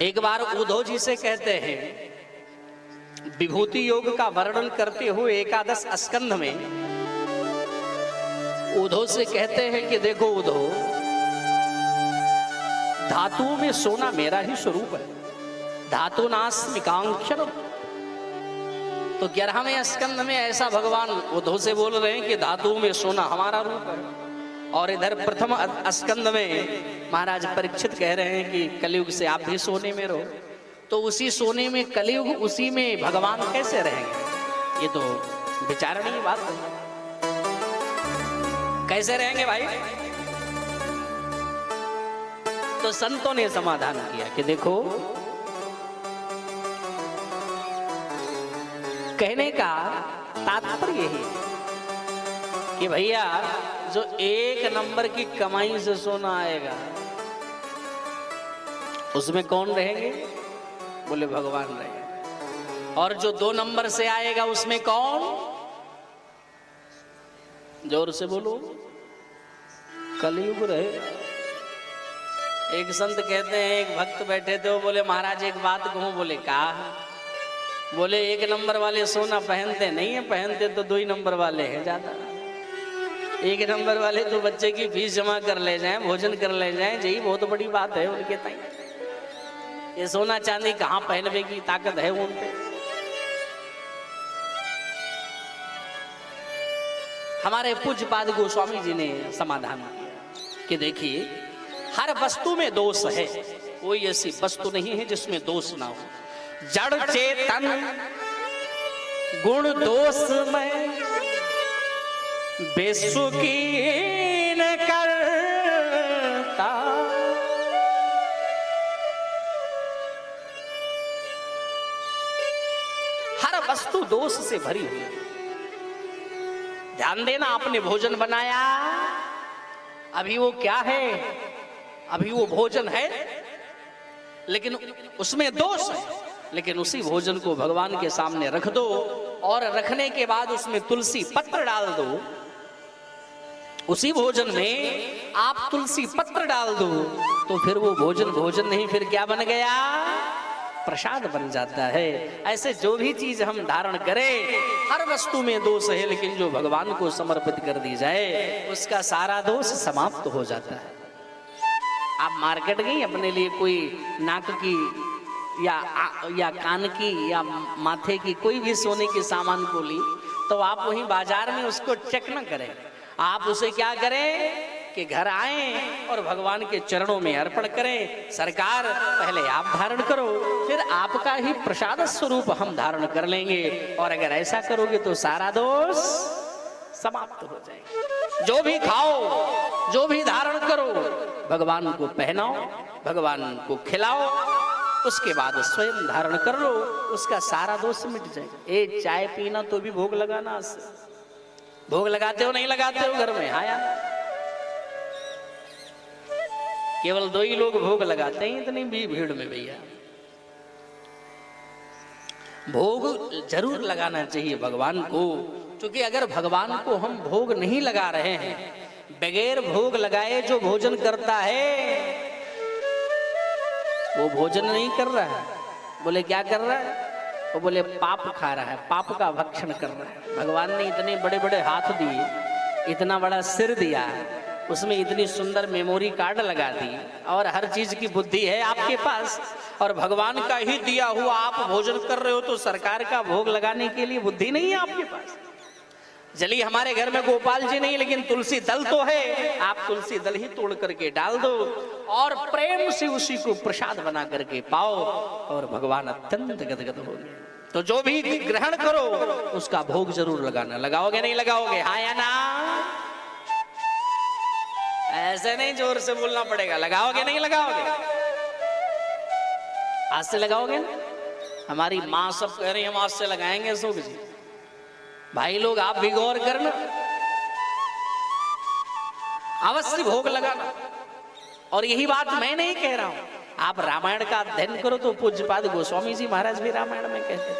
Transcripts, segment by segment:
एक बार उद्धव जी से कहते हैं, विभूति योग का वर्णन करते हुए एकादश स्कंध में उद्धव से कहते हैं कि देखो उद्धव, धातुओं में सोना मेरा ही स्वरूप है, धातु नास्मि कांक्षर। तो 11वें स्कंध में ऐसा भगवान उद्धव से बोल रहे हैं कि धातुओं में सोना हमारा रूप है। और इधर प्रथम स्कंद में महाराज परीक्षित कह रहे हैं कि कलयुग से आप भी सोने में रहो। तो उसी सोने में कलयुग, उसी में भगवान कैसे रहेंगे? ये तो विचारणीय बात है। कैसे रहेंगे भाई? तो संतों ने समाधान किया कि देखो, कहने का तात्पर्य यही कि भैया जो 1 नंबर की कमाई से सोना आएगा उसमें कौन रहेंगे? बोले भगवान रहेंगे। और जो 2 नंबर से आएगा उसमें कौन? जोर से बोलो, कलयुग रहेगा। एक संत कहते हैं, एक भक्त बैठे थे, वो बोले महाराज एक बात कहूं। बोले कहा? बोले 1 नंबर वाले सोना पहनते नहीं है, पहनते तो 2 ही नंबर वाले हैं ज्यादा। 1 नंबर वाले तो बच्चे की फीस जमा कर ले जाएं, भोजन कर ले जाएं, यही बहुत बड़ी बात है उनके ताई। ये सोना चांदी कहां पहनने की ताकत है उन पे? हमारे पूज्यपाद गोस्वामी जी ने समाधान किया कि देखिए, हर वस्तु में दोष है, कोई ऐसी वस्तु नहीं है जिसमें दोष ना हो। जड़ चेतन गुण दोष में बेसुकीन करता, हर वस्तु दोष से भरी हुई। ध्यान देना, आपने भोजन बनाया, अभी वो क्या है? अभी वो भोजन है, लेकिन उसमें दोष है। लेकिन उसी भोजन को भगवान के सामने रख दो, और रखने के बाद उसमें तुलसी पत्र डाल दो। उसी भोजन में आप तुलसी पत्र डाल दो, तो फिर वो भोजन भोजन नहीं, फिर क्या बन गया? प्रसाद बन जाता है। ऐसे जो भी चीज हम धारण करें, हर वस्तु में दोष है, लेकिन जो भगवान को समर्पित कर दी जाए उसका सारा दोष समाप्त हो जाता है। आप मार्केट गई, अपने लिए कोई नाक की या कान की या माथे की कोई भी सोने के सामान को ली, तो आप वहीं बाजार में उसको चेक न करें, आप उसे क्या करें कि घर आएं और भगवान के चरणों में अर्पण करें। सरकार पहले आप धारण करो, फिर आपका ही प्रसाद स्वरूप हम धारण कर लेंगे। और अगर ऐसा करोगे तो सारा दोष समाप्त हो जाएगा। जो भी खाओ, जो भी धारण करो, भगवान को पहनाओ, भगवान को खिलाओ, उसके बाद स्वयं धारण कर लो, उसका सारा दोष मिट जाएगा। ए चाय पीना तो भी भोग लगाना। भोग लगाते हो नहीं लगाते हो घर में? हाँ यार, केवल 2 ही लोग भोग लगाते हैं इतनी भी भीड़ में। भैया भोग जरूर लगाना चाहिए भगवान को, क्योंकि अगर भगवान को हम भोग नहीं लगा रहे हैं, बगैर भोग लगाए जो भोजन करता है वो भोजन नहीं कर रहा है। बोले क्या कर रहा है? वो बोले पाप खा रहा है, पाप का भक्षण कर रहा है। भगवान ने इतने बड़े बड़े हाथ दिए, इतना बड़ा सिर दिया, उसमें इतनी सुंदर मेमोरी कार्ड लगा दी, और हर चीज की बुद्धि है आपके पास, और भगवान का ही दिया हुआ आप भोजन कर रहे हो, तो सरकार का भोग लगाने के लिए बुद्धि नहीं है आपके पास। चलिए हमारे घर में गोपाल जी नहीं, लेकिन तुलसी दल तो है, आप तुलसी दल ही तोड़ करके डाल दो और प्रेम से उसी को प्रसाद बना करके पाओ, और भगवान अत्यंत गदगद हो गए। तो जो भी ग्रहण करो उसका भोग जरूर लगाना। लगाओगे नहीं लगाओगे? हाँ या ना? ऐसे नहीं, जोर से बोलना पड़ेगा। लगाओगे नहीं लगाओगे? आज से लगाओगे ना? हमारी माँ सब कह रही हम आज से लगाएंगे। सुख जी भाई लोग आप भी गौर करना, अवश्य भोग लगाना। और यही बात मैं नहीं कह रहा हूं, आप रामायण का अध्ययन करो तो पूज्यपाद गोस्वामी जी महाराज भी रामायण में कहते हैं।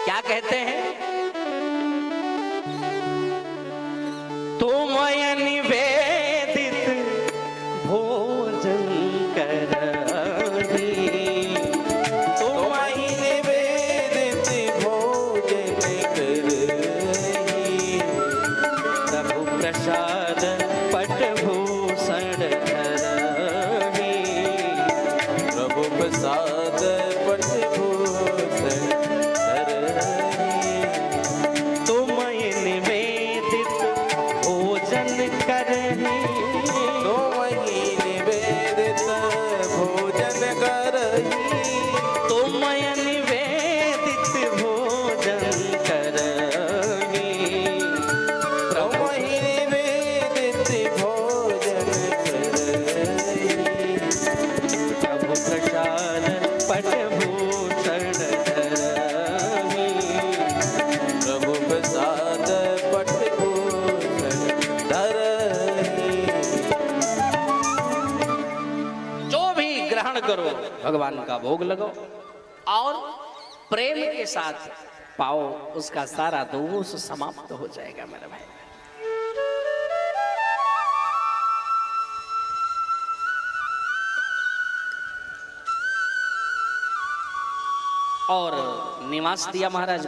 क्या कहते हैं? तुम निवेद पटभूषण धरहि। प्रभु प्रसाद पटभूषण धरहि। तुम निवेदित भोजन करहि। तुम निवेदित भोजन करहि। तुम निवेदित भोजन करहि। तुम निवेदित भोजन करहि। प्रभु प्रसाद पटभूषण धरहि। प्रभु प्रसाद पटभूषण धरहि। जो भी ग्रहण करो भगवान का भोग लगाओ और प्रेम के साथ पाओ, उसका सारा दोष समाप्त हो जाएगा मेरे भाई। और निवास दिया महाराज